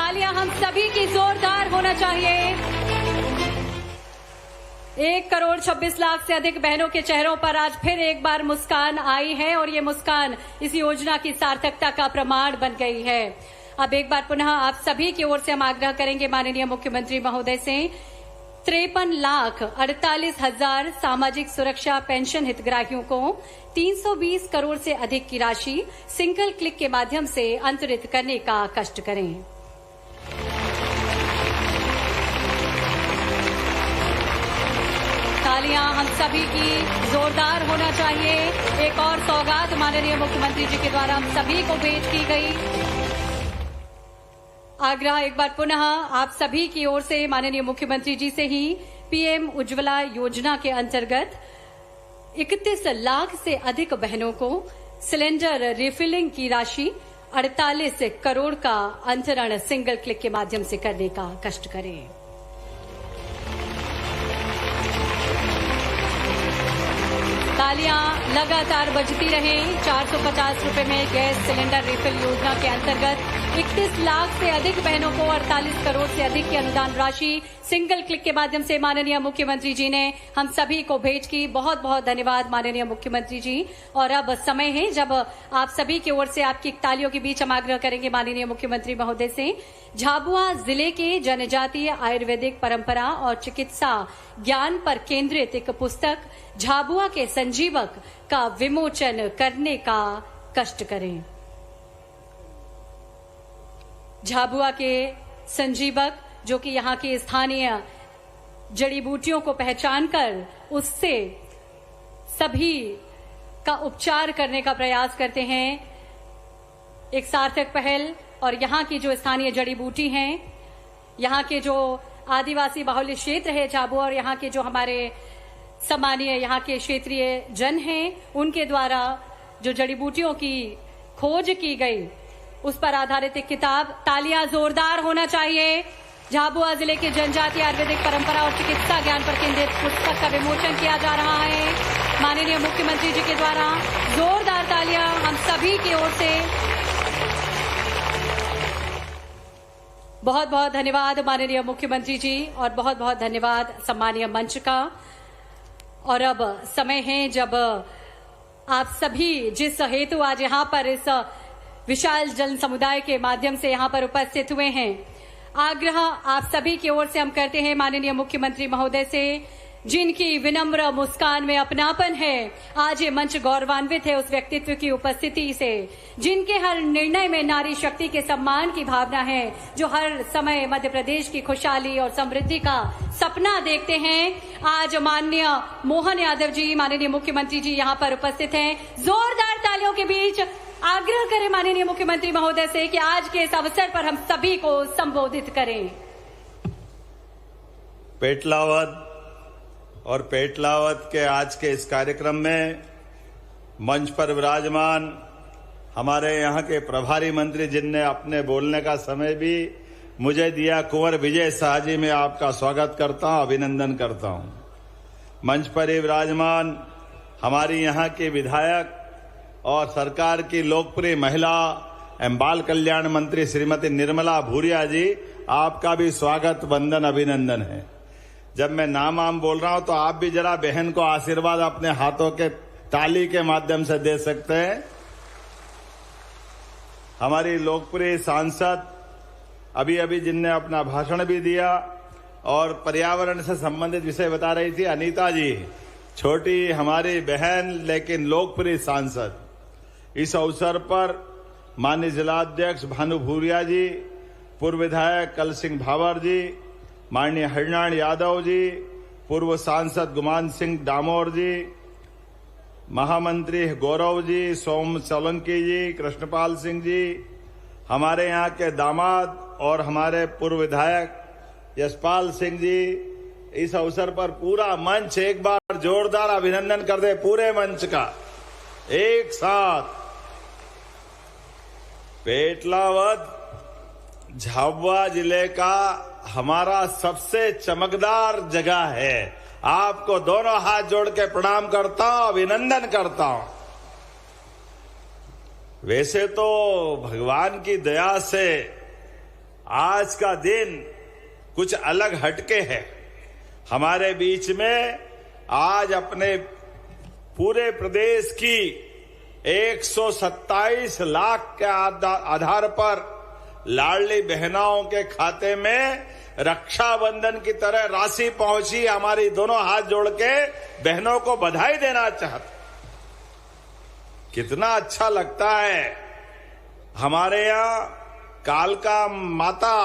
तालियां हम सभी की जोरदार होना चाहिए। 1,26,00,000 से अधिक बहनों के चेहरों पर आज फिर एक बार मुस्कान आई है और ये मुस्कान इस योजना की सार्थकता का प्रमाण बन गई है। अब एक बार पुनः आप सभी की ओर से हम आग्रह करेंगे माननीय मुख्यमंत्री महोदय से 53,48,000 सामाजिक सुरक्षा पेंशन हितग्राहियों को 320 करोड़ से अधिक की राशि सिंगल क्लिक के माध्यम से अंतरित करने का कष्ट करें। तालियां हम सभी की जोरदार होना चाहिए। एक और सौगात माननीय मुख्यमंत्री जी के द्वारा हम सभी को भेंट की गई। आग्रह एक बार पुनः आप सभी की ओर से माननीय मुख्यमंत्री जी से ही पीएम उज्ज्वला योजना के अंतर्गत 31 लाख से अधिक बहनों को सिलेंडर रिफिलिंग की राशि 48 करोड़ का अंतरण सिंगल क्लिक के माध्यम से करने का कष्ट करें। तालियां लगातार बजती रहें। 450 रुपए में गैस सिलेंडर रिफिल योजना के अंतर्गत 31 लाख से अधिक बहनों को 48 करोड़ से अधिक की अनुदान राशि सिंगल क्लिक के माध्यम से माननीय मुख्यमंत्री जी ने हम सभी को भेंट की। बहुत बहुत धन्यवाद माननीय मुख्यमंत्री जी। और अब समय है जब आप सभी की ओर से आपकी तालियों के बीच हम आग्रह करेंगे माननीय मुख्यमंत्री महोदय से झाबुआ जिले के जनजातीय आयुर्वेदिक परंपरा और चिकित्सा ज्ञान पर केंद्रित एक पुस्तक झाबुआ के संजीवक का विमोचन करने का कष्ट करें। झाबुआ के संजीवक जो कि यहाँ की स्थानीय जड़ी बूटियों को पहचानकर उससे सभी का उपचार करने का प्रयास करते हैं, एक सार्थक पहल। और यहाँ की जो स्थानीय जड़ी बूटी हैं, यहाँ के जो आदिवासी बाहुल्य क्षेत्र है झाबुआ और यहाँ के जो हमारे सम्मानीय यहाँ के क्षेत्रीय जन हैं, उनके द्वारा जो जड़ी बूटियों की खोज की गई उस पर आधारित एक किताब। तालियां जोरदार होना चाहिए। झाबुआ जिले के जनजातीय आयुर्वेदिक परंपरा और चिकित्सा ज्ञान पर केंद्रित पुस्तक का विमोचन किया जा रहा है माननीय मुख्यमंत्री जी के द्वारा। जोरदार तालियां हम सभी की ओर से। बहुत बहुत धन्यवाद माननीय मुख्यमंत्री जी और बहुत बहुत धन्यवाद सम्मानीय मंच का। और अब समय है जब आप सभी जिस हेतु आज यहाँ पर इस विशाल जन समुदाय के माध्यम से यहाँ पर उपस्थित हुए हैं, आग्रह आप सभी की ओर से हम करते हैं माननीय मुख्यमंत्री महोदय से, जिनकी विनम्र मुस्कान में अपनापन है। आज ये मंच गौरवान्वित है उस व्यक्तित्व की उपस्थिति से जिनके हर निर्णय में नारी शक्ति के सम्मान की भावना है, जो हर समय मध्य प्रदेश की खुशहाली और समृद्धि का सपना देखते हैं। आज माननीय मोहन यादव जी माननीय मुख्यमंत्री जी यहाँ पर उपस्थित हैं। जोरदार तालियों के बीच आग्रह करें माननीय मुख्यमंत्री महोदय से कि आज के इस अवसर पर हम सभी को संबोधित करें। पेटलावद और पेटलावद के आज के इस कार्यक्रम में मंच पर विराजमान हमारे यहाँ के प्रभारी मंत्री जिनने अपने बोलने का समय भी मुझे दिया, कुंवर विजय शाह जी, मैं आपका स्वागत करता हूँ, अभिनंदन करता हूँ। मंच पर ही विराजमान हमारी यहाँ के विधायक और सरकार की लोकप्रिय महिला एवं बाल कल्याण मंत्री श्रीमती निर्मला भूरिया जी, आपका भी स्वागत, वंदन, अभिनंदन है। जब मैं नाम बोल रहा हूं तो आप भी जरा बहन को आशीर्वाद अपने हाथों के ताली के माध्यम से दे सकते हैं। हमारी लोकप्रिय सांसद अभी अभी जिनने अपना भाषण भी दिया और पर्यावरण से संबंधित विषय बता रही थी, अनीता जी, छोटी हमारी बहन लेकिन लोकप्रिय सांसद। इस अवसर पर माननीय जिलाध्यक्ष भानु भूरिया जी, पूर्व विधायक कल सिंह भावर जी, माननीय हरिनारायण यादव जी, पूर्व सांसद गुमान सिंह डामोर जी, महामंत्री गौरव जी, सोम सोलंकी जी, कृष्णपाल सिंह जी, हमारे यहाँ के दामाद और हमारे पूर्व विधायक यशपाल सिंह जी, इस अवसर पर पूरा मंच एक बार जोरदार अभिनंदन कर दे पूरे मंच का एक साथ। पेटलावद झाबुआ जिले का हमारा सबसे चमकदार जगह है। आपको दोनों हाथ जोड़ के प्रणाम करता हूं, अभिनंदन करता हूं। वैसे तो भगवान की दया से आज का दिन कुछ अलग हटके है। हमारे बीच में आज अपने पूरे प्रदेश की 127 लाख के आधार पर लाडली बहनों के खाते में रक्षाबंधन की तरह राशि पहुंची। हमारी दोनों हाथ जोड़ के बहनों को बधाई देना चाहते। कितना अच्छा लगता है। हमारे यहाँ कालका माता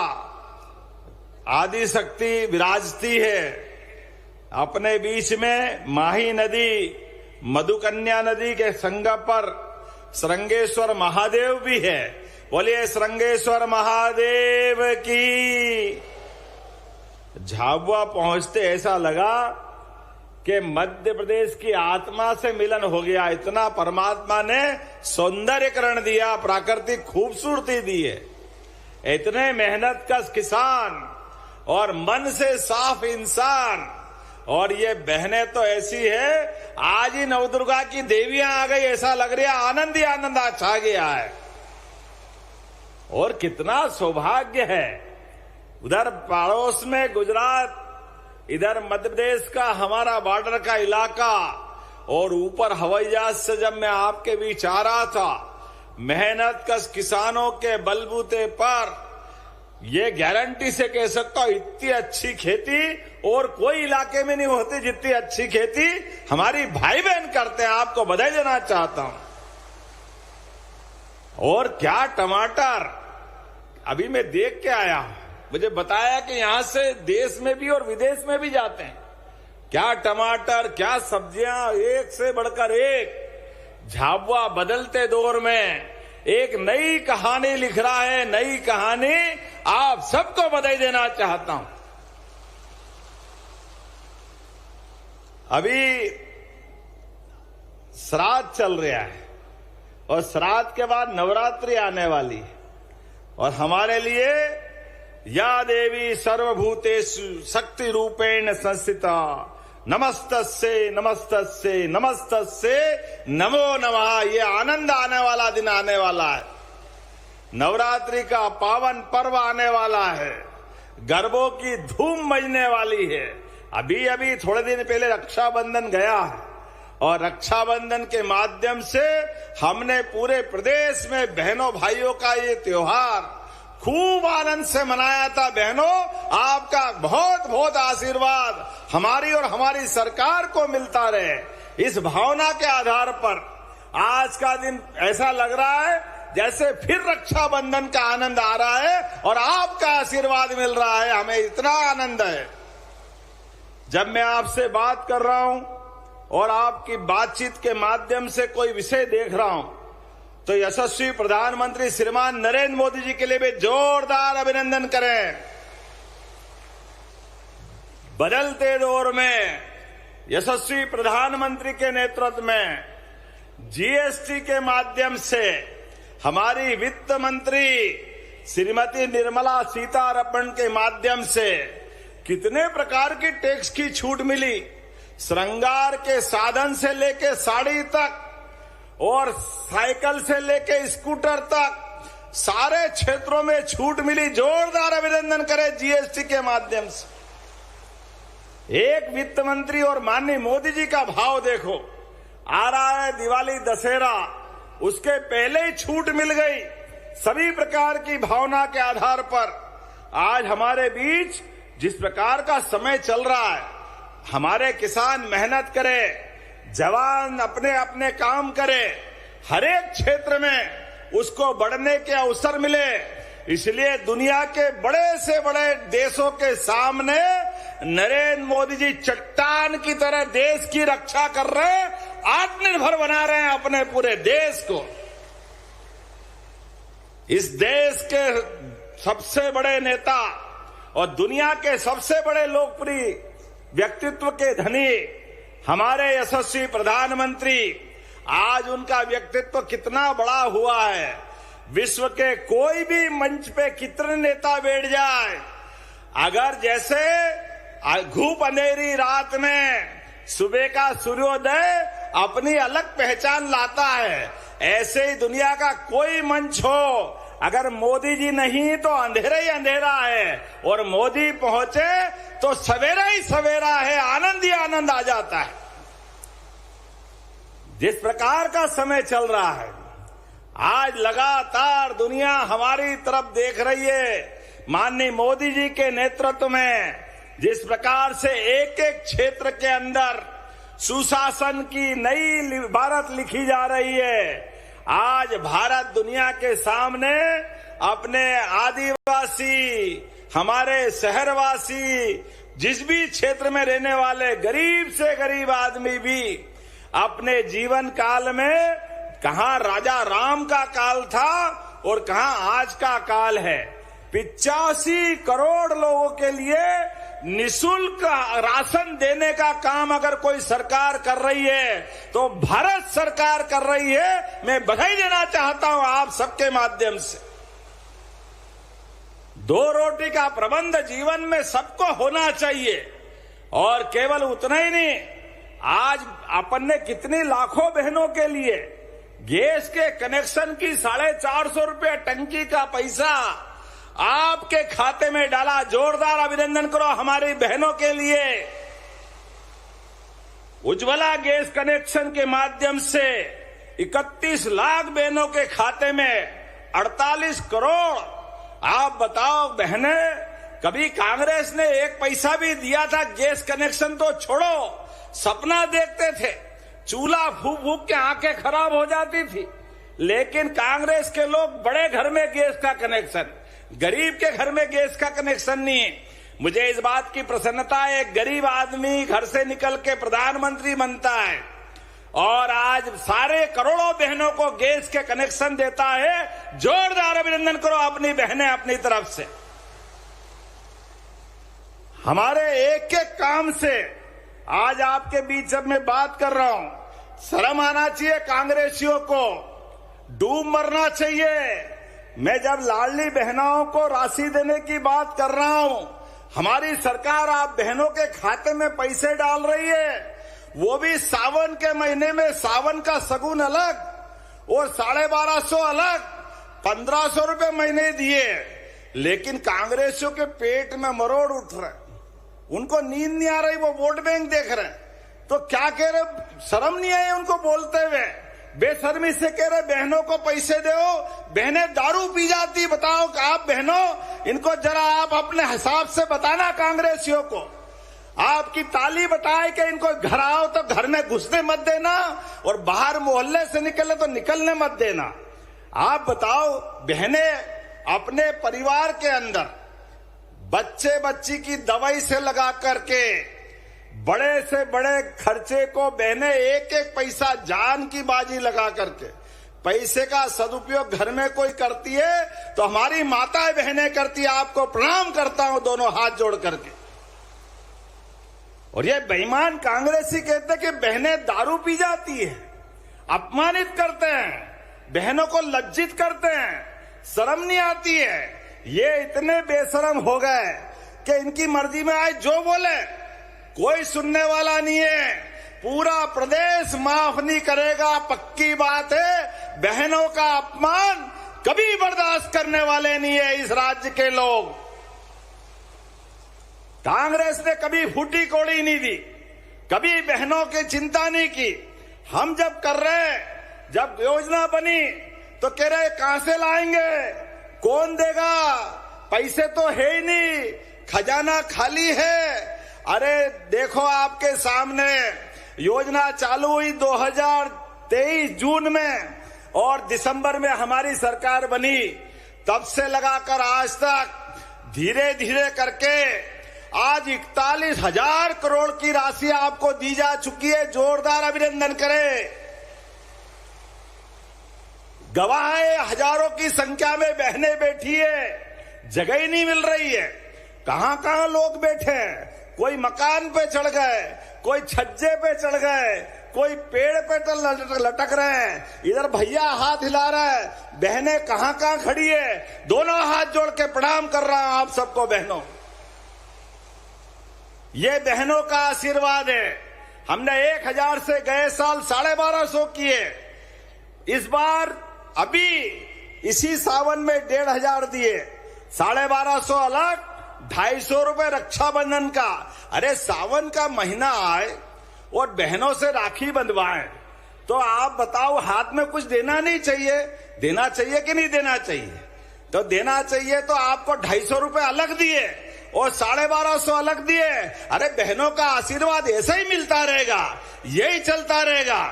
आदि शक्ति विराजती है। अपने बीच में माही नदी, मधुकन्या नदी के संगम पर श्रृंगेश्वर महादेव भी है। बोलिए श्रृंगेश्वर महादेव की। झाबुआ पहुंचते ऐसा लगा कि मध्य प्रदेश की आत्मा से मिलन हो गया। इतना परमात्मा ने सौंदर्यकरण दिया, प्राकृतिक खूबसूरती दी है। इतने मेहनत कश किसान और मन से साफ इंसान। और ये बहनें तो ऐसी है, आज ही नवदुर्गा की देवियां आ गई ऐसा लग रहा है। आनंद ही आनंद छा गया है। और कितना सौभाग्य है। उधर पड़ोस में गुजरात, इधर मध्य प्रदेश का हमारा बॉर्डर का इलाका, और ऊपर हवाई जहाज से जब मैं आपके बीच आ रहा था, मेहनत कश किसानों के बलबूते पर ये गारंटी से कह सकता हूं, इतनी अच्छी खेती और कोई इलाके में नहीं होती जितनी अच्छी खेती हमारी भाई बहन करते हैं। आपको बधाई देना चाहता हूं। और क्या टमाटर, अभी मैं देख के आया हूं, मुझे बताया कि यहां से देश में भी और विदेश में भी जाते हैं। क्या टमाटर, क्या सब्जियां, एक से बढ़कर एक। झाबुआ बदलते दौर में एक नई कहानी लिख रहा है। नई कहानी आप सबको बधाई देना चाहता हूं। अभी श्राद्ध चल रहा है और श्राद्ध के बाद नवरात्रि आने वाली है। और हमारे लिए या देवी सर्वभूतेषु शक्ति रूपेण संस्थिता नमस्तस्ये नमस्तस्ये नमस्तस्ये नमो नमः। ये आनंद आने वाला दिन आने वाला है। नवरात्रि का पावन पर्व आने वाला है। गरबों की धूम मचने वाली है। अभी अभी थोड़े दिन पहले रक्षाबंधन गया है और रक्षाबंधन के माध्यम से हमने पूरे प्रदेश में बहनों भाइयों का ये त्योहार खूब आनंद से मनाया था। बहनों, आपका बहुत बहुत आशीर्वाद हमारी और हमारी सरकार को मिलता रहे। इस भावना के आधार पर आज का दिन ऐसा लग रहा है जैसे फिर रक्षाबंधन का आनंद आ रहा है और आपका आशीर्वाद मिल रहा है। हमें इतना आनंद है। जब मैं आपसे बात कर रहा हूं और आपकी बातचीत के माध्यम से कोई विषय देख रहा हूं, तो यशस्वी प्रधानमंत्री श्रीमान नरेंद्र मोदी जी के लिए भी जोरदार अभिनंदन करें। बदलते दौर में यशस्वी प्रधानमंत्री के नेतृत्व में जीएसटी के माध्यम से हमारी वित्त मंत्री श्रीमती निर्मला सीतारमण के माध्यम से कितने प्रकार की टैक्स की छूट मिली। श्रृंगार के साधन से लेके साड़ी तक और साइकिल से लेके स्कूटर तक सारे क्षेत्रों में छूट मिली। जोरदार अभिनंदन करें जीएसटी के माध्यम से। एक वित्त मंत्री और माननीय मोदी जी का भाव देखो। आ रहा है दिवाली, दशहरा, उसके पहले ही छूट मिल गई। सभी प्रकार की भावना के आधार पर आज हमारे बीच जिस प्रकार का समय चल रहा है, हमारे किसान मेहनत करें, जवान अपने अपने काम करे, हर एक क्षेत्र में उसको बढ़ने के अवसर मिले। इसलिए दुनिया के बड़े से बड़े देशों के सामने नरेंद्र मोदी जी चट्टान की तरह देश की रक्षा कर रहे हैं, आत्मनिर्भर बना रहे हैं अपने पूरे देश को। इस देश के सबसे बड़े नेता और दुनिया के सबसे बड़े लोकप्रिय व्यक्तित्व के धनी हमारे यशस्वी प्रधानमंत्री, आज उनका व्यक्तित्व कितना बड़ा हुआ है। विश्व के कोई भी मंच पे कितने नेता बैठ जाए, अगर जैसे घूप अंधेरी रात में सुबह का सूर्योदय अपनी अलग पहचान लाता है, ऐसे ही दुनिया का कोई मंच हो, अगर मोदी जी नहीं तो अंधेरा ही अंधेरा है, और मोदी पहुंचे तो सवेरा ही सवेरा है, आनंद ही आनंद आ जाता है। जिस प्रकार का समय चल रहा है, आज लगातार दुनिया हमारी तरफ देख रही है। माननीय मोदी जी के नेतृत्व में जिस प्रकार से एक एक क्षेत्र के अंदर सुशासन की नई भारत लिखी जा रही है। आज भारत दुनिया के सामने अपने आदिवासी, हमारे शहरवासी, जिस भी क्षेत्र में रहने वाले गरीब से गरीब आदमी भी अपने जीवन काल में कहां राजा राम का काल था और कहां आज का काल है। 85 करोड़ लोगों के लिए निःशुल्क राशन देने का काम अगर कोई सरकार कर रही है तो भारत सरकार कर रही है। मैं बधाई देना चाहता हूं आप सबके माध्यम से। 2 रोटी का प्रबंध जीवन में सबको होना चाहिए, और केवल उतना ही नहीं, आज अपन ने कितनी लाखों बहनों के लिए गैस के कनेक्शन की 450 रुपये टंकी का पैसा आपके खाते में डाला। जोरदार अभिनंदन करो हमारी बहनों के लिए। उज्ज्वला गैस कनेक्शन के माध्यम से 31 लाख बहनों के खाते में 48 करोड़। आप बताओ बहने, कभी कांग्रेस ने 1 पैसा भी दिया था? गैस कनेक्शन तो छोड़ो, सपना देखते थे, चूल्हा फूक फूक के आंखें खराब हो जाती थी। लेकिन कांग्रेस के लोग बड़े घर में गैस का कनेक्शन, गरीब के घर में गैस का कनेक्शन नहीं है। मुझे इस बात की प्रसन्नता है, एक गरीब आदमी घर से निकल के प्रधानमंत्री बनता है और आज सारे करोड़ों बहनों को गैस के कनेक्शन देता है। जोरदार अभिनंदन करो अपनी बहनें अपनी तरफ से। हमारे एक एक काम से आज आपके बीच जब मैं बात कर रहा हूं, शर्म आना चाहिए कांग्रेसियों को, डूब मरना चाहिए। मैं जब लाडली बहनों को राशि देने की बात कर रहा हूं, हमारी सरकार आप बहनों के खाते में पैसे डाल रही है, वो भी सावन के महीने में। सावन का सगुन अलग और 1250 अलग, 1500 रुपये महीने दिए। लेकिन कांग्रेसियों के पेट में मरोड़ उठ रहे, उनको नींद नहीं आ रही, वो वोट बैंक देख रहे हैं। तो क्या कह रहे, शर्म नहीं आई उनको बोलते हुए? बेशर्मी से कह रहे बहनों को पैसे दो, बहनें दारू पी जाती। बताओ आप बहनों, इनको जरा आप अपने हिसाब से बताना कांग्रेसियों को। आपकी ताली बताए कि इनको घर आओ तो घर में घुसने मत देना, और बाहर मोहल्ले से निकले तो निकलने मत देना। आप बताओ बहनें अपने परिवार के अंदर बच्चे बच्ची की दवाई से लगा करके बड़े से बड़े खर्चे को बहनें एक एक पैसा जान की बाजी लगा करके पैसे का सदुपयोग घर में कोई करती है तो हमारी माताएं बहनें करती है। आपको प्रणाम करता हूं दोनों हाथ जोड़ करके। और ये बेईमान कांग्रेसी कहते कि बहनें दारू पी जाती है, अपमानित करते हैं, बहनों को लज्जित करते हैं, शर्म नहीं आती है। ये इतने बेशरम हो गए कि इनकी मर्जी में आए जो बोले, कोई सुनने वाला नहीं है। पूरा प्रदेश माफ नहीं करेगा, पक्की बात है। बहनों का अपमान कभी बर्दाश्त करने वाले नहीं है इस राज्य के लोग। कांग्रेस ने कभी फूटी कोड़ी नहीं दी, कभी बहनों की चिंता नहीं की। हम जब कर रहे, जब योजना बनी तो कह रहे कहां से लाएंगे, कौन देगा, पैसे तो है ही नहीं, खजाना खाली है। अरे देखो आपके सामने योजना चालू हुई 2023 जून में, और दिसंबर में हमारी सरकार बनी। तब से लगाकर आज तक धीरे धीरे करके आज 41,000 करोड़ की राशि आपको दी जा चुकी है। जोरदार अभिनंदन करें। गवाह है, हजारों की संख्या में बहनें बैठी है, जगह ही नहीं मिल रही है। कहां कहां लोग बैठे हैं, कोई मकान पे चढ़ गए, कोई छज्जे पे चढ़ गए, कोई पेड़ पे लटक रहे हैं। इधर भैया हाथ हिला रहा है, बहनें कहां कहां खड़ी है। दोनों हाथ जोड़ के प्रणाम कर रहा हूं आप सबको बहनों। ये बहनों का आशीर्वाद है। हमने 1000 से गए साल 1250 किए, इस बार अभी इसी सावन में 1,500 दिए, 1250 अलग, 250 रुपए रक्षाबंधन का। अरे सावन का महीना आए और बहनों से राखी बंधवाएं तो आप बताओ, हाथ में कुछ देना नहीं चाहिए? देना चाहिए कि नहीं देना चाहिए? तो देना चाहिए। तो आपको 250 रुपए अलग दिए और 1250 अलग दिए। अरे बहनों का आशीर्वाद ऐसे ही मिलता रहेगा, यही चलता रहेगा।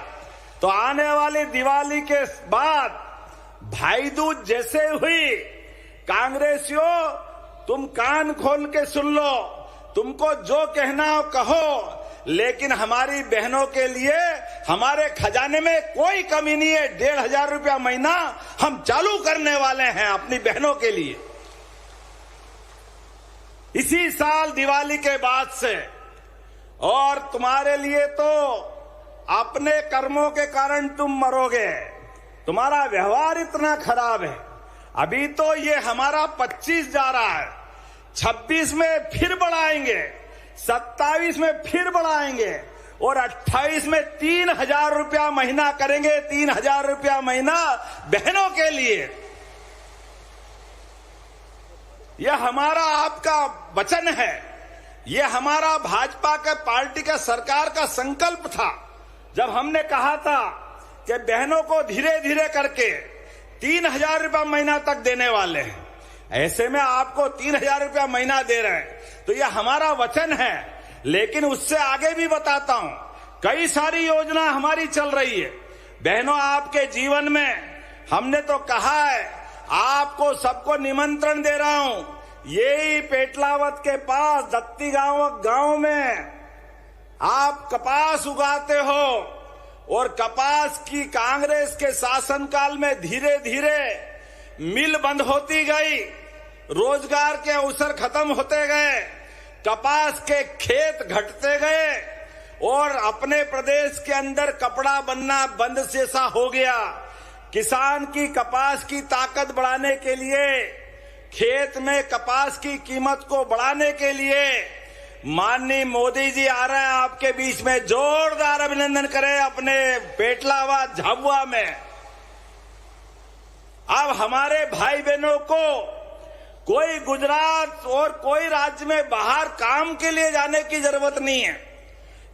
तो आने वाली दिवाली के बाद भाई दूज जैसे हुई, कांग्रेसियों तुम कान खोल के सुन लो, तुमको जो कहना हो कहो, लेकिन हमारी बहनों के लिए हमारे खजाने में कोई कमी नहीं है। 1,500 रुपया महीना हम चालू करने वाले हैं अपनी बहनों के लिए इसी साल दिवाली के बाद से। और तुम्हारे लिए तो अपने कर्मों के कारण तुम मरोगे, तुम्हारा व्यवहार इतना खराब है। अभी तो ये हमारा 25 जा रहा है, 26 में फिर बढ़ाएंगे, 27 में फिर बढ़ाएंगे और 28 में 3,000 रुपया महीना करेंगे। 3,000 रुपया महीना बहनों के लिए। यह हमारा आपका वचन है, यह हमारा भाजपा के पार्टी का सरकार का संकल्प था। जब हमने कहा था कि बहनों को धीरे धीरे करके 3,000 रुपया महीना तक देने वाले हैं, ऐसे में आपको 3,000 रुपया महीना दे रहे हैं, तो यह हमारा वचन है। लेकिन उससे आगे भी बताता हूं, कई सारी योजना हमारी चल रही है। बहनों, आपके जीवन में हमने तो कहा है, आपको सबको निमंत्रण दे रहा हूं। यही पेटलावत के पास दत्ती गांव में आप कपास उगाते हो और कपास की कांग्रेस के शासनकाल में धीरे धीरे मिल बंद होती गई, रोजगार के अवसर खत्म होते गए, कपास के खेत घटते गए और अपने प्रदेश के अंदर कपड़ा बनना बंद जैसा हो गया। किसान की कपास की ताकत बढ़ाने के लिए, खेत में कपास की कीमत को बढ़ाने के लिए माननीय मोदी जी आ रहे हैं आपके बीच में। जोरदार अभिनंदन करें अपने पेटलावा झाबुआ में। अब हमारे भाई बहनों को कोई गुजरात और कोई राज्य में बाहर काम के लिए जाने की जरूरत नहीं है।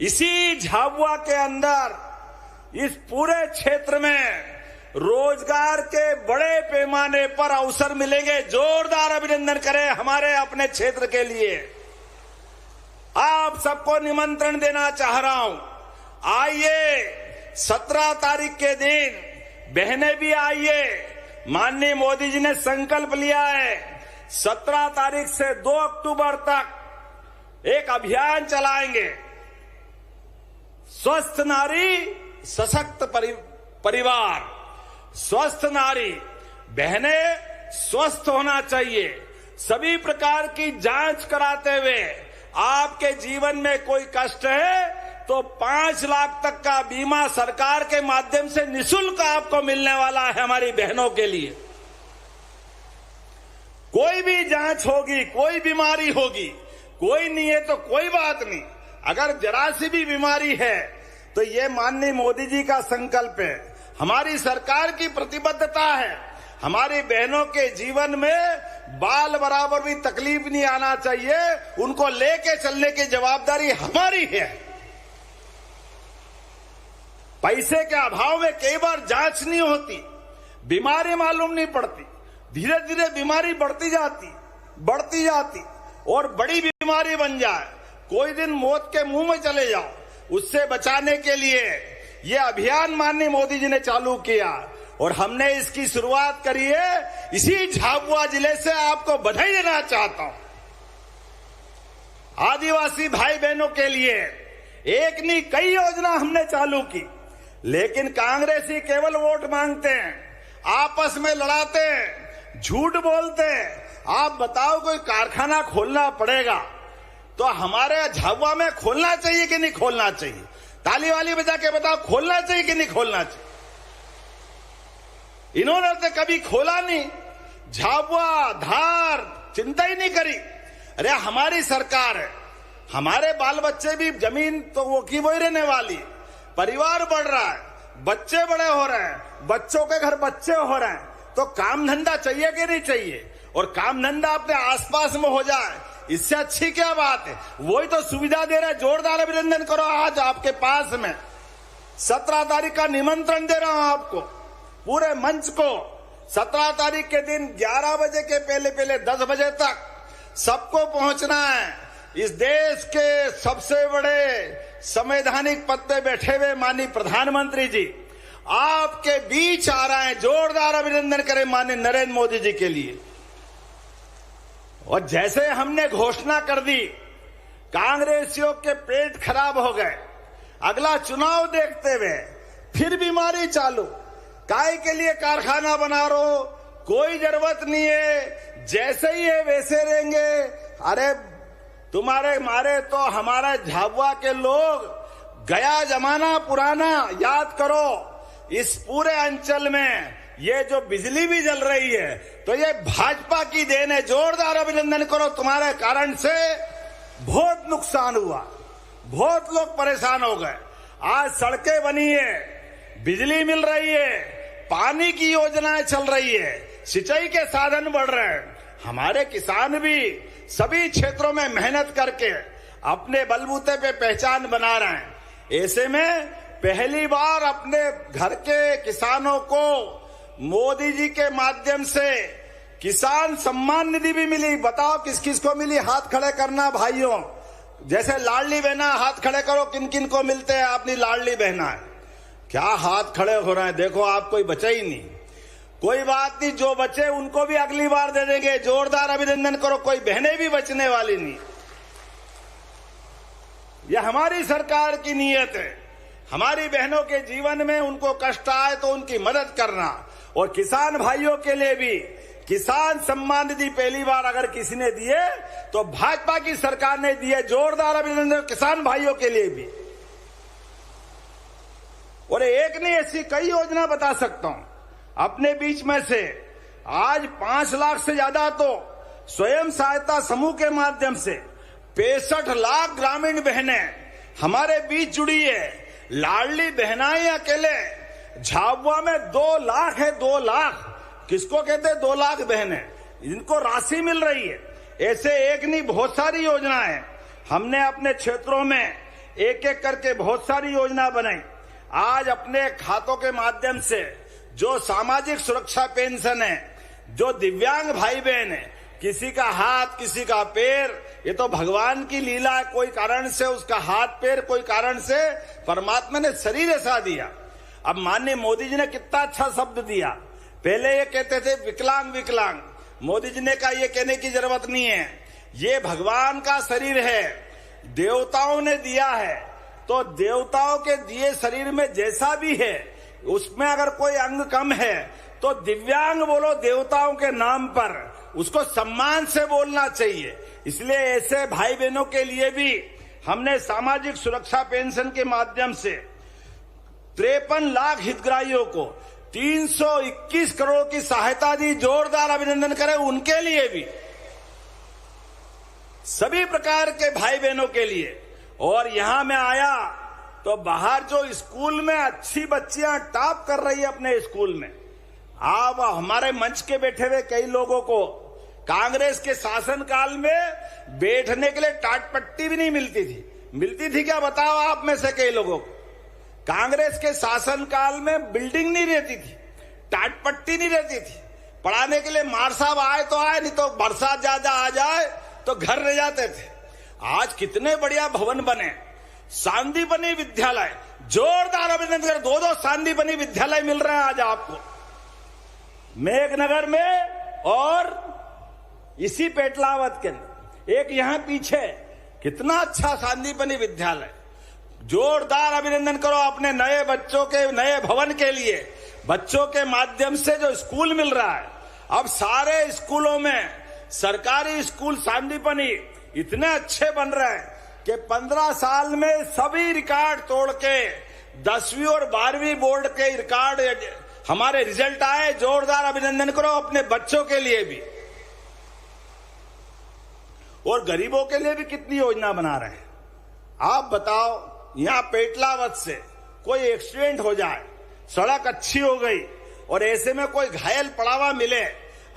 इसी झाबुआ के अंदर इस पूरे क्षेत्र में रोजगार के बड़े पैमाने पर अवसर मिलेंगे। जोरदार अभिनंदन करें हमारे अपने क्षेत्र के लिए। आप सबको निमंत्रण देना चाह रहा हूं, आइए 17 तारीख के दिन बहनें भी आइए। माननीय मोदी जी ने संकल्प लिया है 17 तारीख से 2 अक्टूबर तक एक अभियान चलाएंगे, स्वस्थ नारी सशक्त परिवार। स्वस्थ नारी, बहनें स्वस्थ होना चाहिए। सभी प्रकार की जांच कराते हुए, आपके जीवन में कोई कष्ट है तो 5 लाख तक का बीमा सरकार के माध्यम से निःशुल्क आपको मिलने वाला है हमारी बहनों के लिए। कोई भी जांच होगी, कोई बीमारी होगी, कोई नहीं है तो कोई बात नहीं, अगर जरा सी भी बीमारी है तो ये माननीय मोदी जी का संकल्प है, हमारी सरकार की प्रतिबद्धता है। हमारी बहनों के जीवन में बाल बराबर भी तकलीफ नहीं आना चाहिए, उनको लेके चलने की जवाबदारी हमारी है। पैसे के अभाव में कई बार जांच नहीं होती, बीमारी मालूम नहीं पड़ती, धीरे धीरे बीमारी बढ़ती जाती और बड़ी बीमारी बन जाए, कोई दिन मौत के मुंह में चले जाओ। उससे बचाने के लिए ये अभियान माननीय मोदी जी ने चालू किया और हमने इसकी शुरुआत करी है। इसी झाबुआ जिले से आपको बधाई देना चाहता हूं। आदिवासी भाई बहनों के लिए एक नहीं कई योजना हमने चालू की, लेकिन कांग्रेसी केवल वोट मांगते हैं, आपस में लड़ाते हैं, झूठ बोलते हैं। आप बताओ, कोई कारखाना खोलना पड़ेगा तो हमारे झाबुआ में खोलना चाहिए कि नहीं खोलना चाहिए? ताली वाली बजा के बताओ, खोलना चाहिए कि नहीं खोलना चाहिए? इन्होंने तो कभी खोला नहीं, झाबुआ धार चिंता ही नहीं करी। अरे हमारी सरकार है, हमारे बाल बच्चे भी जमीन तो वो की वही रहने वाली, परिवार बढ़ रहा है, बच्चे बड़े हो रहे हैं, बच्चों के घर बच्चे हो रहे हैं, तो काम धंधा चाहिए कि नहीं चाहिए? और काम धंधा अपने आसपास में हो जाए, इससे अच्छी क्या बात है? वही तो सुविधा दे रहे हैं। जोरदार अभिनंदन करो आज आपके पास में। 17 तारीख का निमंत्रण दे रहा हूं आपको, पूरे मंच को। 17 तारीख के दिन 11 बजे के पहले 10 बजे तक सबको पहुंचना है। इस देश के सबसे बड़े संवैधानिक पद पे बैठे हुए माननीय प्रधानमंत्री जी आपके बीच आ रहे हैं। जोरदार अभिनंदन करें माननीय नरेंद्र मोदी जी के लिए। और जैसे हमने घोषणा कर दी, कांग्रेसियों के पेट खराब हो गए। अगला चुनाव देखते हुए फिर बीमारी चालू। काय के लिए कारखाना बना रहे हो? कोई जरूरत नहीं है, जैसे ही है वैसे रहेंगे। अरे तुम्हारे मारे तो हमारे झाबुआ के लोग गया जमाना पुराना याद करो। इस पूरे अंचल में ये जो बिजली भी जल रही है तो ये भाजपा की देन है। जोरदार अभिनंदन करो, तुम्हारे कारण से बहुत नुकसान हुआ, बहुत लोग परेशान हो गए। आज सड़कें बनी है, बिजली मिल रही है, पानी की योजनाएं चल रही है, सिंचाई के साधन बढ़ रहे हैं। हमारे किसान भी सभी क्षेत्रों में मेहनत करके अपने बलबूते पे पहचान बना रहे हैं। ऐसे में पहली बार अपने घर के किसानों को मोदी जी के माध्यम से किसान सम्मान निधि भी मिली। बताओ किस किस को मिली? हाथ खड़े करना भाइयों। जैसे लाडली बहना, हाथ खड़े करो, किन किन को मिलते हैं अपनी लाडली बहना। क्या हाथ खड़े हो रहे हैं? देखो आप कोई बचा ही नहीं। कोई बात नहीं, जो बचे उनको भी अगली बार दे देंगे। जोरदार अभिनंदन करो, कोई बहनें भी बचने वाली नहीं। यह हमारी सरकार की नीयत है। हमारी बहनों के जीवन में उनको कष्ट आए तो उनकी मदद करना। और किसान भाइयों के लिए भी किसान सम्मान निधि पहली बार अगर किसी ने दिए तो भाजपा की सरकार ने दिए। जोरदार अभिनंदन किसान भाइयों के लिए भी। और एक नहीं, ऐसी कई योजना बता सकता हूं अपने बीच में से। आज 5 लाख से ज्यादा तो स्वयं सहायता समूह के माध्यम से 65 लाख ग्रामीण बहनें हमारे बीच जुड़ी है। लाडली बहनाएं अकेले झाबुआ में 2 लाख है। 2 लाख किसको कहते हैं? 2 लाख बहनें, इनको राशि मिल रही है। ऐसे एक नहीं, बहुत सारी योजनाएं हमने अपने क्षेत्रों में एक एक करके बहुत सारी योजना बनाई। आज अपने खातों के माध्यम से जो सामाजिक सुरक्षा पेंशन है, जो दिव्यांग भाई बहन है, किसी का हाथ किसी का पैर, ये तो भगवान की लीला है। कोई कारण से उसका हाथ पैर, कोई कारण से परमात्मा ने शरीर ऐसा दिया। अब माननीय मोदी जी ने कितना अच्छा शब्द दिया। पहले ये कहते थे विकलांग विकलांग, मोदी जी ने कहा ये कहने की जरूरत नहीं है, ये भगवान का शरीर है, देवताओं ने दिया है। तो देवताओं के दिए शरीर में जैसा भी है उसमें अगर कोई अंग कम है तो दिव्यांग बोलो देवताओं के नाम पर, उसको सम्मान से बोलना चाहिए। इसलिए ऐसे भाई बहनों के लिए भी हमने सामाजिक सुरक्षा पेंशन के माध्यम से 53 लाख हितग्राहियों को 321 करोड़ की सहायता दी। जोरदार अभिनंदन करें उनके लिए भी, सभी प्रकार के भाई बहनों के लिए। और यहां मैं आया तो बाहर जो स्कूल में अच्छी बच्चियां टॉप कर रही है अपने स्कूल में। आप हमारे मंच के बैठे हुए कई लोगों को कांग्रेस के शासनकाल में बैठने के लिए टाट पट्टी भी नहीं मिलती थी। मिलती थी क्या? बताओ आप में से कई लोगों को। कांग्रेस के शासनकाल में बिल्डिंग नहीं रहती थी, टाट पट्टी नहीं रहती थी। पढ़ाने के लिए मार साहब आए तो आए, नहीं तो बरसात ज्यादा आ जाए तो घर रह जाते थे। आज कितने बढ़िया भवन बने, सांदीपनी विद्यालय। जोरदार अभिनंदन कर, 2-2 सांदीपनी विद्यालय मिल रहे हैं आज आपको मेघनगर में और इसी पेटलावत के अंदर। एक यहां पीछे कितना अच्छा सांदीपनी विद्यालय। जोरदार अभिनंदन करो अपने नए बच्चों के नए भवन के लिए। बच्चों के माध्यम से जो स्कूल मिल रहा है, अब सारे स्कूलों में सरकारी स्कूल सांदीपनी इतने अच्छे बन रहे हैं कि 15 साल में सभी रिकॉर्ड तोड़ के 10वीं और 12वीं बोर्ड के रिकॉर्ड हमारे रिजल्ट आए। जोरदार अभिनंदन करो अपने बच्चों के लिए भी। और गरीबों के लिए भी कितनी योजना बना रहे हैं। आप बताओ, यहां पेटलावत से कोई एक्सीडेंट हो जाए, सड़क अच्छी हो गई और ऐसे में कोई घायल पड़ा हुआ मिले,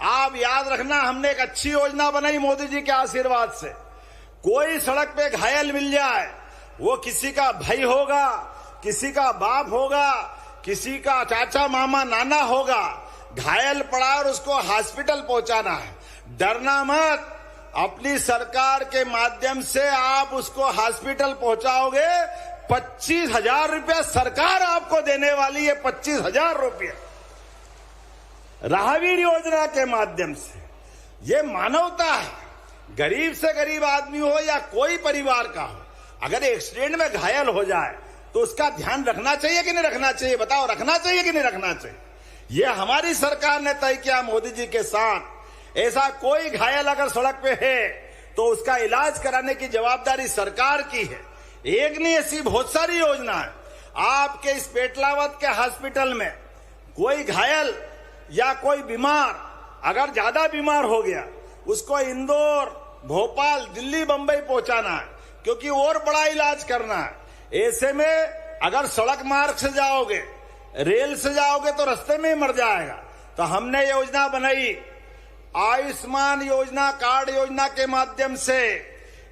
आप याद रखना, हमने एक अच्छी योजना बनाई मोदी जी के आशीर्वाद से। कोई सड़क पे घायल मिल जाए, वो किसी का भाई होगा, किसी का बाप होगा, किसी का चाचा मामा नाना होगा, घायल पड़ा और उसको हॉस्पिटल पहुंचाना है। डरना मत, अपनी सरकार के माध्यम से आप उसको हॉस्पिटल पहुंचाओगे। 25,000 रुपया सरकार आपको देने वाली है, 25,000 रुपया राहवीर योजना के माध्यम से। ये मानवता है। गरीब से गरीब आदमी हो या कोई परिवार का हो, अगर एक्सीडेंट में घायल हो जाए तो उसका ध्यान रखना चाहिए कि नहीं रखना चाहिए? बताओ, रखना चाहिए कि नहीं रखना चाहिए? ये हमारी सरकार ने तय किया मोदी जी के साथ। ऐसा कोई घायल अगर सड़क पे है तो उसका इलाज कराने की जवाबदारी सरकार की है। एक नहीं, ऐसी बहुत सारी योजना है। आपके इस पेटलावत के हॉस्पिटल में कोई घायल या कोई बीमार अगर ज्यादा बीमार हो गया, उसको इंदौर, भोपाल, दिल्ली, बंबई पहुंचाना है, क्योंकि और बड़ा इलाज करना है। ऐसे में अगर सड़क मार्ग से जाओगे, रेल से जाओगे तो रास्ते में ही मर जाएगा। तो हमने योजना बनाई, आयुष्मान योजना, कार्ड योजना के माध्यम से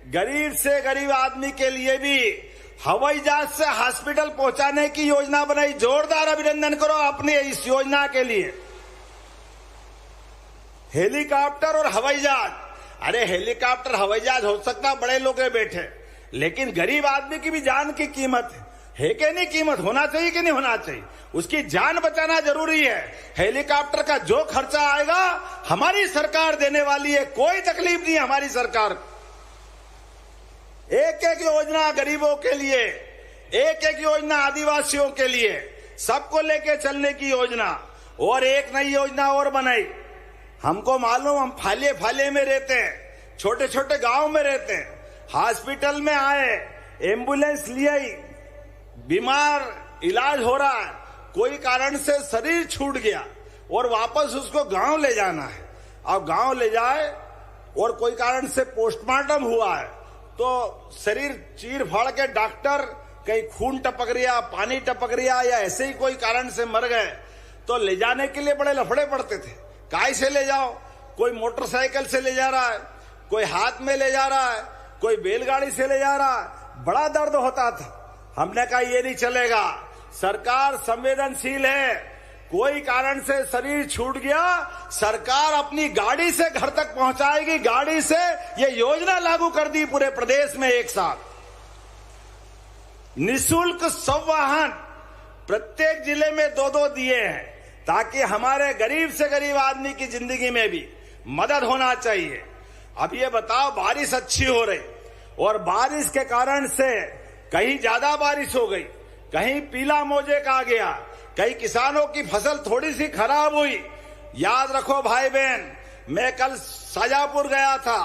गरीब से गरीब आदमी के लिए भी हवाई जहाज से हॉस्पिटल पहुंचाने की योजना बनाई। जोरदार अभिनंदन करो अपने इस योजना के लिए। हेलीकॉप्टर और हवाई जहाज, अरे हेलीकॉप्टर हवाई जहाज हो सकता बड़े लोग बैठे, लेकिन गरीब आदमी की भी जान की कीमत है कि नहीं? कीमत होना चाहिए कि नहीं होना चाहिए? उसकी जान बचाना जरूरी है। हेलीकॉप्टर का जो खर्चा आएगा हमारी सरकार देने वाली है, कोई तकलीफ नहीं हमारी सरकार। एक एक योजना गरीबों के लिए, एक एक योजना आदिवासियों के लिए, सबको लेके चलने की योजना। और एक नई योजना और बनाई। हमको मालूम, हम फाले फाले में रहते हैं, छोटे छोटे गांव में रहते हैं। हॉस्पिटल में आए, एम्बुलेंस ले आई, बीमार इलाज हो रहा है, कोई कारण से शरीर छूट गया और वापस उसको गांव ले जाना है। अब गांव ले जाए और कोई कारण से पोस्टमार्टम हुआ है तो शरीर चीर फाड़ के डॉक्टर कहीं खून टपक रिया, पानी टपक रिया या ऐसे ही कोई कारण से मर गए तो ले जाने के लिए बड़े लफड़े पड़ते थे। काय से ले जाओ? कोई मोटरसाइकिल से ले जा रहा है, कोई हाथ में ले जा रहा है, कोई बैलगाड़ी से ले जा रहा है। बड़ा दर्द होता था। हमने कहा ये नहीं चलेगा, सरकार संवेदनशील है। कोई कारण से शरीर छूट गया, सरकार अपनी गाड़ी से घर तक पहुंचाएगी। गाड़ी से ये योजना लागू कर दी पूरे प्रदेश में एक साथ। निःशुल्क संवाहन प्रत्येक जिले में 2-2 दिए हैं, ताकि हमारे गरीब से गरीब आदमी की जिंदगी में भी मदद होना चाहिए। अब ये बताओ, बारिश अच्छी हो रही और बारिश के कारण से कहीं ज्यादा बारिश हो गई, कहीं पीला मोजेक आ गया, कई किसानों की फसल थोड़ी सी खराब हुई। याद रखो भाई बहन, मैं कल शाजापुर गया था,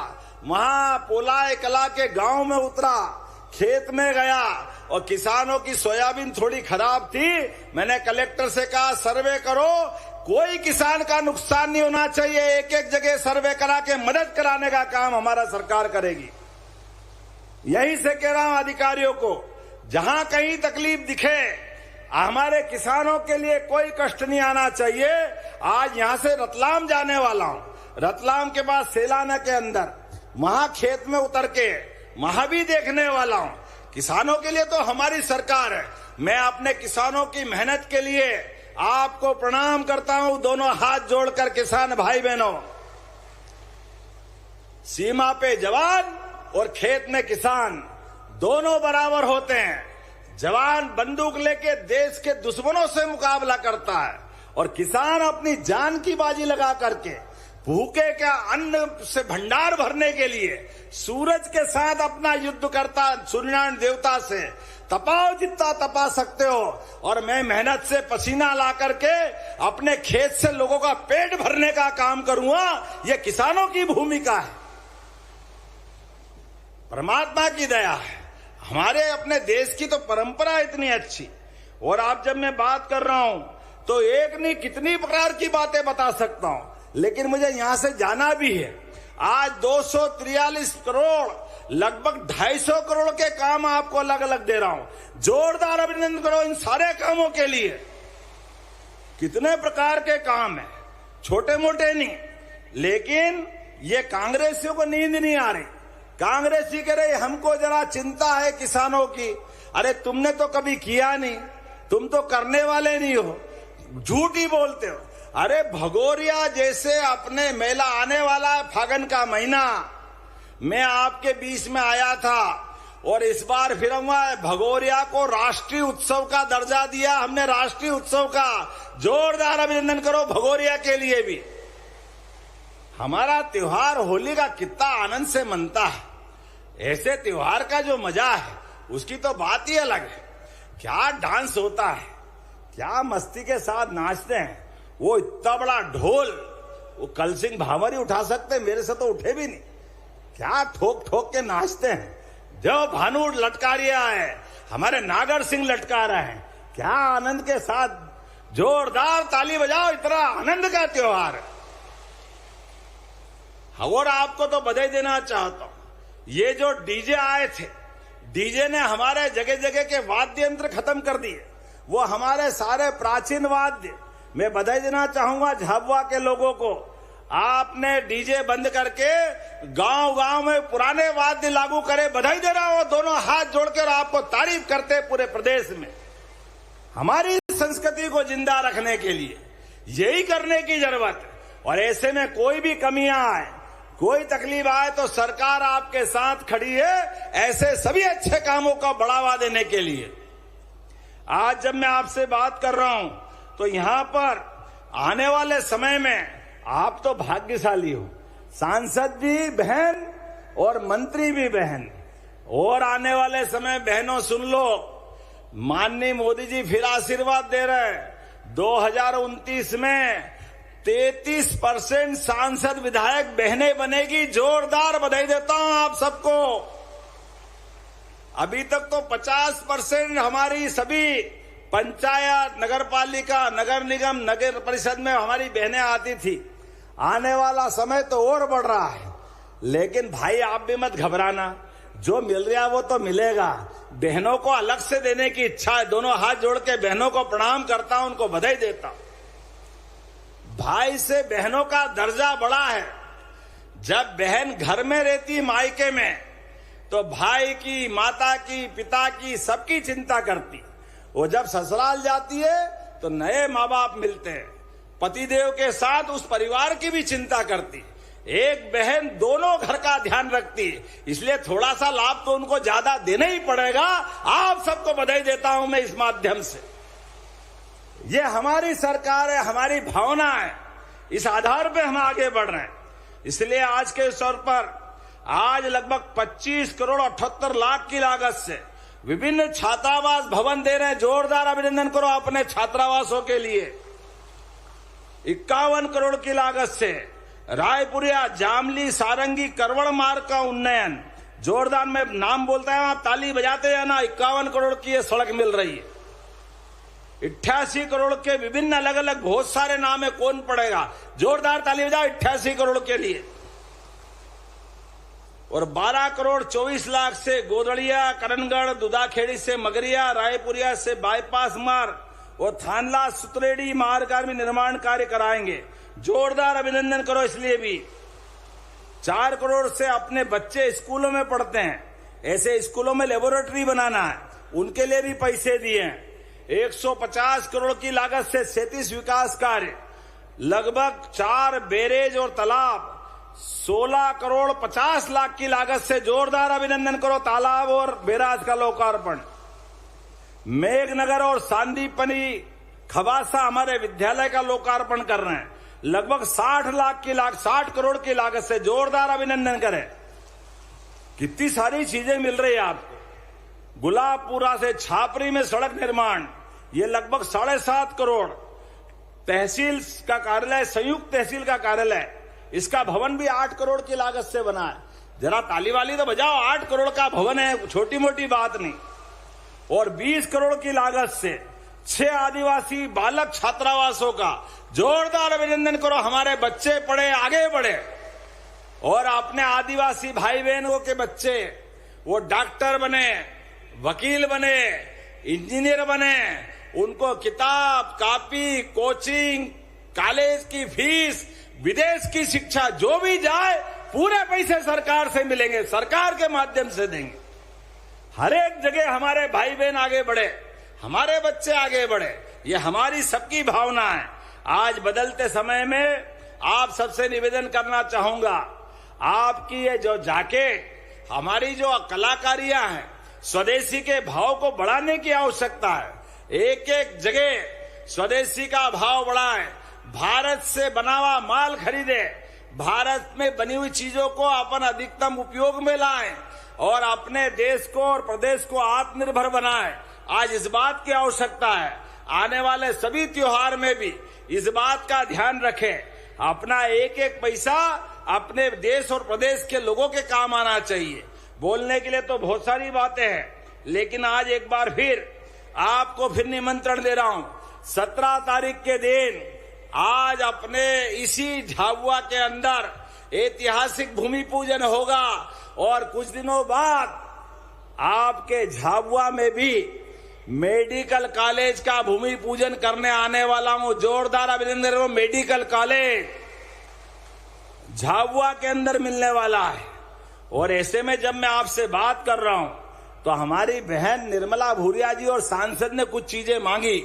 वहां पोलाय कला के गांव में उतरा, खेत में गया और किसानों की सोयाबीन थोड़ी खराब थी। मैंने कलेक्टर से कहा सर्वे करो, कोई किसान का नुकसान नहीं होना चाहिए। एक एक जगह सर्वे करा के मदद कराने का काम हमारा सरकार करेगी। यही से कह रहा हूं अधिकारियों को, जहां कहीं तकलीफ दिखे, हमारे किसानों के लिए कोई कष्ट नहीं आना चाहिए। आज यहां से रतलाम जाने वाला हूं, रतलाम के बाद सेलाना के अंदर, वहां खेत में उतर के वहां भी देखने वाला हूं। किसानों के लिए तो हमारी सरकार है। मैं अपने किसानों की मेहनत के लिए आपको प्रणाम करता हूं, दोनों हाथ जोड़कर। किसान भाई बहनों, सीमा पे जवान और खेत में किसान दोनों बराबर होते हैं। जवान बंदूक लेके देश के दुश्मनों से मुकाबला करता है और किसान अपनी जान की बाजी लगा करके भूखे का अन्न से भंडार भरने के लिए सूरज के साथ अपना युद्ध करता। सूर्यनारायण देवता से तपाओ जितना तपा सकते हो, और मैं मेहनत से पसीना ला करके अपने खेत से लोगों का पेट भरने का काम करूंगा। ये किसानों की भूमिका है, परमात्मा की दया है। हमारे अपने देश की तो परंपरा इतनी अच्छी। और आप जब मैं बात कर रहा हूं तो एक नहीं कितनी प्रकार की बातें बता सकता हूं, लेकिन मुझे यहां से जाना भी है। आज 243 करोड़, लगभग 250 करोड़ के काम आपको अलग अलग दे रहा हूं। जोरदार अभिनंदन करो इन सारे कामों के लिए, कितने प्रकार के काम है, छोटे मोटे नहीं, लेकिन ये कांग्रेसियों को नींद नहीं आ रही। कांग्रेसी कह रहे हमको जरा चिंता है किसानों की। अरे तुमने तो कभी किया नहीं, तुम तो करने वाले नहीं हो, झूठ ही बोलते हो। अरे भगोरिया जैसे अपने मेला आने वाला है, फागुन का महीना, मैं आपके बीच में आया था और इस बार फिर भगोरिया को राष्ट्रीय उत्सव का दर्जा दिया हमने, राष्ट्रीय उत्सव का। जोरदार अभिनंदन करो भगोरिया के लिए भी। हमारा त्योहार होली का कितना आनंद से मनता है। ऐसे त्योहार का जो मजा है उसकी तो बात ही अलग है। क्या डांस होता है, क्या मस्ती के साथ नाचते हैं। वो इतना बड़ा ढोल वो कल सिंह भावर ही उठा सकते, मेरे से तो उठे भी नहीं। क्या ठोक ठोक के नाचते हैं। जो भानु लटकारिया है, हमारे नागर सिंह लटका रहे हैं, क्या आनंद के साथ जोरदार ताली बजाओ। इतना आनंद का त्योहार है। और आपको तो बधाई देना चाहता हूं, ये जो डीजे आए थे, डीजे ने हमारे जगह जगह के वाद्य यंत्र खत्म कर दिए। वो हमारे सारे प्राचीन वाद्य, मैं बधाई देना चाहूंगा झाबुआ के लोगों को। आपने डीजे बंद करके गांव गांव में पुराने वाद्य लागू करे। बधाई दे रहा हूं, दोनों हाथ जोड़कर आपको तारीफ करते पूरे प्रदेश में। हमारी संस्कृति को जिंदा रखने के लिए यही करने की जरूरत है। और ऐसे में कोई भी कमियां आए, कोई तकलीफ आए तो सरकार आपके साथ खड़ी है, ऐसे सभी अच्छे कामों का बढ़ावा देने के लिए। आज जब मैं आपसे बात कर रहा हूं तो यहां पर आने वाले समय में आप तो भाग्यशाली हो, सांसद भी बहन और मंत्री भी बहन। और आने वाले समय बहनों सुन लो, माननीय मोदी जी फिर आशीर्वाद दे रहे हैं। 2029 में 33% सांसद विधायक बहनें बनेगी। जोरदार बधाई देता हूं आप सबको। अभी तक तो 50% हमारी सभी पंचायत, नगर पालिका, नगर निगम, नगर परिषद में हमारी बहनें आती थी। आने वाला समय तो और बढ़ रहा है। लेकिन भाई आप भी मत घबराना, जो मिल रहा है वो तो मिलेगा। बहनों को अलग से देने की इच्छा है। दोनों हाथ जोड़ के बहनों को प्रणाम करता हूं, उनको बधाई देता हूं। भाई से बहनों का दर्जा बड़ा है। जब बहन घर में रहती मायके में तो भाई की, माता की, पिता की, सबकी चिंता करती। वो जब ससुराल जाती है तो नए माँ बाप मिलते हैं, पतिदेव के साथ उस परिवार की भी चिंता करती। एक बहन दोनों घर का ध्यान रखती, इसलिए थोड़ा सा लाभ तो उनको ज्यादा देना ही पड़ेगा। आप सबको बधाई देता हूं मैं इस माध्यम से। ये हमारी सरकार है, हमारी भावना है, इस आधार पे हम आगे बढ़ रहे हैं। इसलिए आज के अवसर पर आज लगभग 25 करोड़ 78 लाख की लागत से विभिन्न छात्रावास भवन दे रहे हैं। जोरदार अभिनंदन करो अपने छात्रावासों के लिए। 51 करोड़ की लागत से रायपुरिया, जामली, सारंगी, करवड़ मार्ग का उन्नयन। जोरदार में नाम बोलता है, आप ताली बजाते हैं ना। 51 करोड़ की ये सड़क मिल रही है। 88 करोड़ के विभिन्न अलग अलग बहुत सारे नाम है, कौन पड़ेगा। जोरदार ताली बजाओ 88 करोड़ के लिए। और 12 करोड़ 24 लाख से गोदड़िया, करणगढ़, दुदाखेड़ी से मगरिया, रायपुरिया से बाईपास मार्ग और थानला सुतरेडी मार्ग का भी निर्माण कार्य कराएंगे। जोरदार अभिनंदन करो इसलिए भी। 4 करोड़ से अपने बच्चे स्कूलों में पढ़ते हैं, ऐसे स्कूलों में लेबोरेटरी बनाना है, उनके लिए भी पैसे दिए हैं। 150 करोड़ की लागत से 37 विकास कार्य, लगभग 4 बैरेज और तालाब, 16 करोड़ 50 लाख की लागत से। जोरदार अभिनंदन करो। तालाब और बैराज का लोकार्पण। मेघनगर और सांदीपनी खबासा हमारे विद्यालय का लोकार्पण कर रहे हैं, लगभग 60 करोड़ की लागत से। जोरदार अभिनंदन करें। कितनी सारी चीजें मिल रही है आपको। गुलाबपुरा से छापरी में सड़क निर्माण, ये लगभग 7.5 करोड़। तहसील का कार्यालय, संयुक्त तहसील का कार्यालय, इसका भवन भी 8 करोड़ की लागत से बना है। जरा ताली वाली तो बजाओ, 8 करोड़ का भवन है, छोटी मोटी बात नहीं। और 20 करोड़ की लागत से 6 आदिवासी बालक छात्रावासों का। जोरदार अभिनंदन करो। हमारे बच्चे पढ़े, आगे बढ़े और अपने आदिवासी भाई बहनों के बच्चे वो डॉक्टर बने, वकील बने, इंजीनियर बने, उनको किताब, कॉपी, कोचिंग, कॉलेज की फीस, विदेश की शिक्षा जो भी जाए पूरे पैसे सरकार से मिलेंगे, सरकार के माध्यम से देंगे। हर एक जगह हमारे भाई बहन आगे बढ़े, हमारे बच्चे आगे बढ़े, ये हमारी सबकी भावना है। आज बदलते समय में आप सबसे निवेदन करना चाहूंगा, आपकी ये जो जैकेट, हमारी जो कलाकारियां हैं, स्वदेशी के भाव को बढ़ाने की आवश्यकता है। एक एक जगह स्वदेशी का भाव बढ़ाएं, भारत से बना हुआ माल खरीदे, भारत में बनी हुई चीजों को अपन अधिकतम उपयोग में लाएं और अपने देश को और प्रदेश को आत्मनिर्भर बनाएं। आज इस बात की आवश्यकता है। आने वाले सभी त्योहार में भी इस बात का ध्यान रखें, अपना एक एक पैसा अपने देश और प्रदेश के लोगों के काम आना चाहिए। बोलने के लिए तो बहुत सारी बातें हैं, लेकिन आज एक बार फिर आपको फिर निमंत्रण दे रहा हूं। 17 तारीख के दिन आज अपने इसी झाबुआ के अंदर ऐतिहासिक भूमि पूजन होगा और कुछ दिनों बाद आपके झाबुआ में भी मेडिकल कॉलेज का भूमि पूजन करने आने वाला हूं। जोरदार अभिनंदन हो। मेडिकल कॉलेज झाबुआ के अंदर मिलने वाला है। और ऐसे में जब मैं आपसे बात कर रहा हूं तो हमारी बहन निर्मला भूरिया जी और सांसद ने कुछ चीजें मांगी।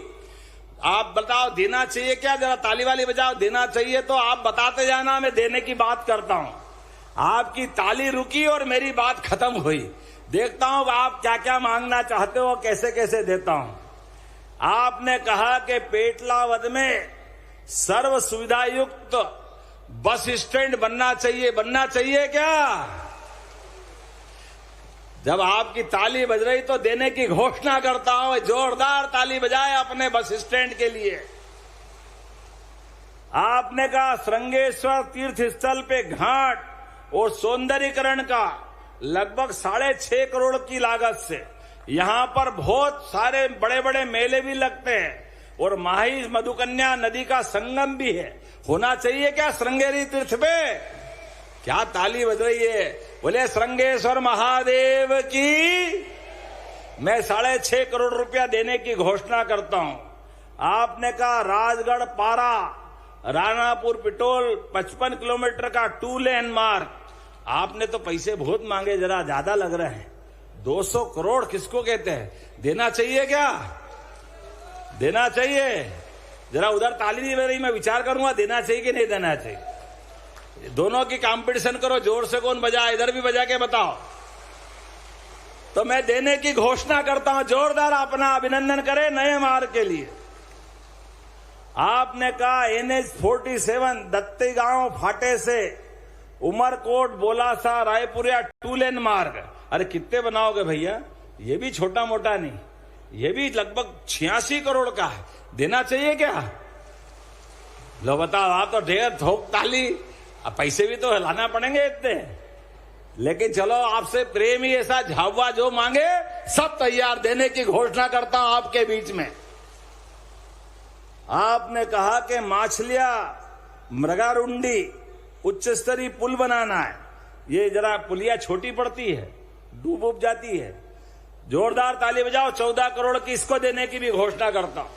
आप बताओ देना चाहिए क्या? जरा ताली वाली बजाओ। देना चाहिए तो आप बताते जाना, मैं देने की बात करता हूं। आपकी ताली रुकी और मेरी बात खत्म हुई। देखता हूं आप क्या क्या मांगना चाहते हो, कैसे कैसे देता हूं। आपने कहा कि पेटलावद में सर्व सुविधा युक्त बस स्टैंड बनना चाहिए। बनना चाहिए क्या? जब आपकी ताली बज रही तो देने की घोषणा करता हूं। जोरदार ताली बजाए अपने बस स्टैंड के लिए। आपने कहा श्रृंगेश्वर तीर्थ स्थल पे घाट और सौंदर्यीकरण का लगभग 6.5 करोड़ की लागत से यहां पर बहुत सारे बड़े बड़े मेले भी लगते हैं और माही मधुकन्या नदी का संगम भी है। होना चाहिए क्या श्रृंगेरी तीर्थ पे? क्या ताली बज रही है? बोले श्रृंगेश्वर महादेव की। मैं 6.5 करोड़ रुपया देने की घोषणा करता हूं। आपने कहा राजगढ़ पारा रानापुर पिटोल 55 किलोमीटर का 2 लेन मार्ग। आपने तो पैसे बहुत मांगे, जरा ज्यादा लग रहे हैं। 200 करोड़ किसको कहते हैं? देना चाहिए क्या? देना चाहिए। जरा उधर ताली नहीं बज रही, मैं विचार करूंगा देना चाहिए कि नहीं देना चाहिए। दोनों की कंपटीशन करो, जोर से कौन बजा, इधर भी बजा के बताओ। तो मैं देने की घोषणा करता हूं। जोरदार अपना अभिनंदन करें नए मार्ग के लिए। आपने कहा NH 47 दत्तीगांव फाटे से उमरकोट बोलासा रायपुरिया 2 लेन मार्ग। अरे कितने बनाओगे भैया? ये भी छोटा मोटा नहीं, ये भी लगभग 86 करोड़ का है। देना चाहिए क्या? लो बताओ। आप तो ढेर ठोक ताली, अब पैसे भी तो हिलाना पड़ेंगे इतने। लेकिन चलो आपसे प्रेम ही ऐसा, झाबुआ जो मांगे सब तैयार। देने की घोषणा करता हूं आपके बीच में। आपने कहा कि माछलिया मृगारुंडी उच्च स्तरीय पुल बनाना है। ये जरा पुलिया छोटी पड़ती है, डूब उब जाती है। जोरदार ताली बजाओ। 14 करोड़ की इसको देने की भी घोषणा करता हूं।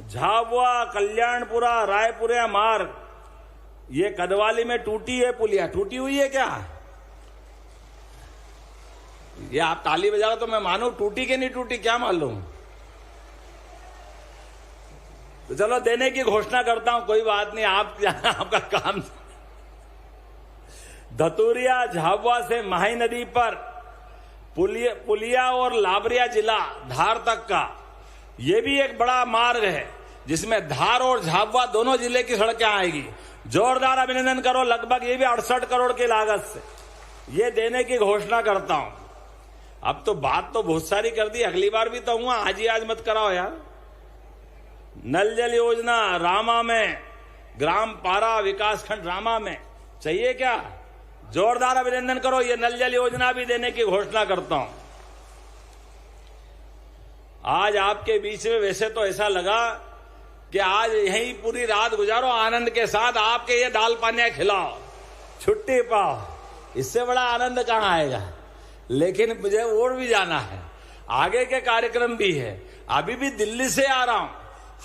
झाबुआ कल्याणपुरा रायपुरिया मार्ग, ये कदवाली में टूटी है पुलिया। टूटी हुई है क्या? ये आप ताली बजा रहे तो मैं मानू, टूटी कि नहीं टूटी क्या मालूम। तो चलो देने की घोषणा करता हूं, कोई बात नहीं। आपका काम। धतूरिया झाबुआ से माही नदी पर पुलिया और लाबरिया जिला धार तक का ये भी एक बड़ा मार्ग है, जिसमें धार और झाबुआ दोनों जिले की सड़कें आएगी। जोरदार अभिनंदन करो। लगभग ये भी 68 करोड़ की लागत से ये देने की घोषणा करता हूं। अब तो बात तो बहुत सारी कर दी, अगली बार भी तो हुआ। आज ही आज मत कराओ यार। नल जल योजना रामा में, ग्राम पारा विकासखंड रामा में चाहिए क्या? जोरदार अभिनंदन करो। ये नल जल योजना भी देने की घोषणा करता हूं। आज आपके बीच में वैसे तो ऐसा लगा कि आज यहीं पूरी रात गुजारो आनंद के साथ। आपके ये दाल पानिया खिलाओ, छुट्टी पाओ, इससे बड़ा आनंद कहां आएगा। लेकिन मुझे और भी जाना है, आगे के कार्यक्रम भी है। अभी भी दिल्ली से आ रहा हूं।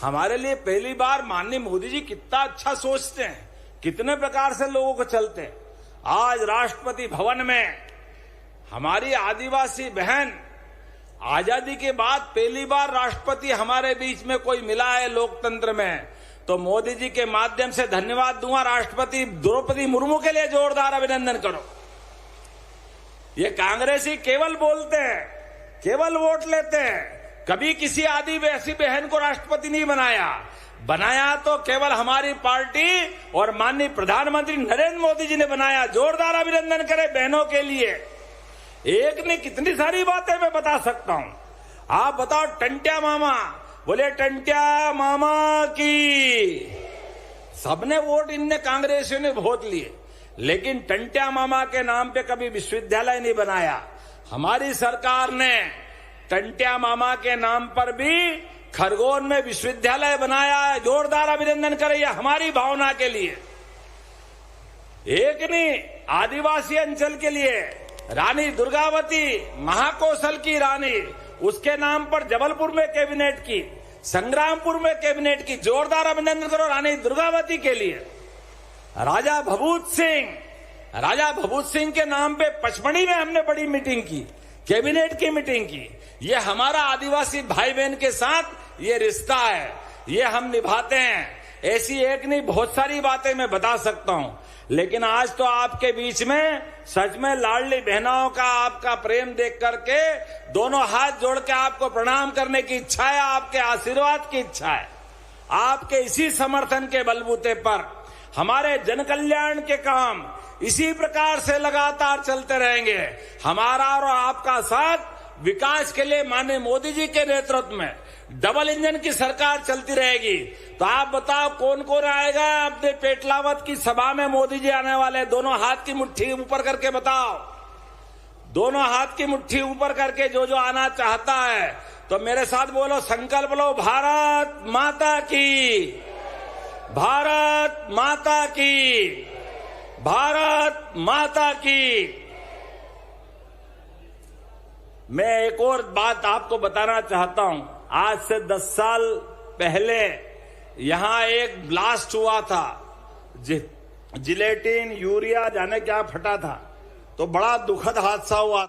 हमारे लिए पहली बार माननीय मोदी जी कितना अच्छा सोचते हैं, कितने प्रकार से लोगों को चलते हैं। आज राष्ट्रपति भवन में हमारी आदिवासी बहन, आजादी के बाद पहली बार राष्ट्रपति हमारे बीच में कोई मिला है लोकतंत्र में, तो मोदी जी के माध्यम से धन्यवाद दूंगा। राष्ट्रपति द्रौपदी मुर्मू के लिए जोरदार अभिनंदन करो। ये कांग्रेसी केवल बोलते हैं, केवल वोट लेते हैं, कभी किसी आदिवासी बहन को राष्ट्रपति नहीं बनाया तो केवल हमारी पार्टी और माननीय प्रधानमंत्री नरेंद्र मोदी जी ने बनाया। जोरदार अभिनंदन करें बहनों के लिए। एक ने कितनी सारी बातें मैं बता सकता हूं। आप बताओ, टंट्या मामा, बोले टंट्या मामा की। सबने वोट इनने कांग्रेसियों ने बहुत लिए, लेकिन टंट्या मामा के नाम पे कभी विश्वविद्यालय नहीं बनाया। हमारी सरकार ने टंट्या मामा के नाम पर भी खरगोन में विश्वविद्यालय बनाया है। जोरदार अभिनंदन करें हमारी भावना के लिए। एक नहीं, आदिवासी अंचल के लिए रानी दुर्गावती, महाकौशल की रानी, उसके नाम पर जबलपुर में कैबिनेट की, संग्रामपुर में कैबिनेट की। जोरदार अभिनंदन करो रानी दुर्गावती के लिए। राजा भभूत सिंह के नाम पे पचमढ़ी में हमने बड़ी मीटिंग की, कैबिनेट की मीटिंग की। ये हमारा आदिवासी भाई बहन के साथ ये रिश्ता है, ये हम निभाते हैं। ऐसी एक नहीं, बहुत सारी बातें मैं बता सकता हूं, लेकिन आज तो आपके बीच में सच में लाडली बहनों का आपका प्रेम देख करके दोनों हाथ जोड़ के आपको प्रणाम करने की इच्छा है, आपके आशीर्वाद की इच्छा है। आपके इसी समर्थन के बलबूते पर हमारे जन कल्याण के काम इसी प्रकार से लगातार चलते रहेंगे। हमारा और आपका साथ विकास के लिए माननीय मोदी जी के नेतृत्व में डबल इंजन की सरकार चलती रहेगी। तो आप बताओ कौन कौन आएगा अपने पेटलावत की सभा में? मोदी जी आने वाले। दोनों हाथ की मुट्ठी ऊपर करके बताओ, दोनों हाथ की मुट्ठी ऊपर करके जो आना चाहता है तो मेरे साथ बोलो, संकल्प लो, भारत माता की, भारत माता की, भारत माता की। मैं एक और बात आपको बताना चाहता हूं। आज से 10 साल पहले यहां एक ब्लास्ट हुआ था, जिलेटिन यूरिया जाने क्या फटा था, तो बड़ा दुखद हादसा हुआ।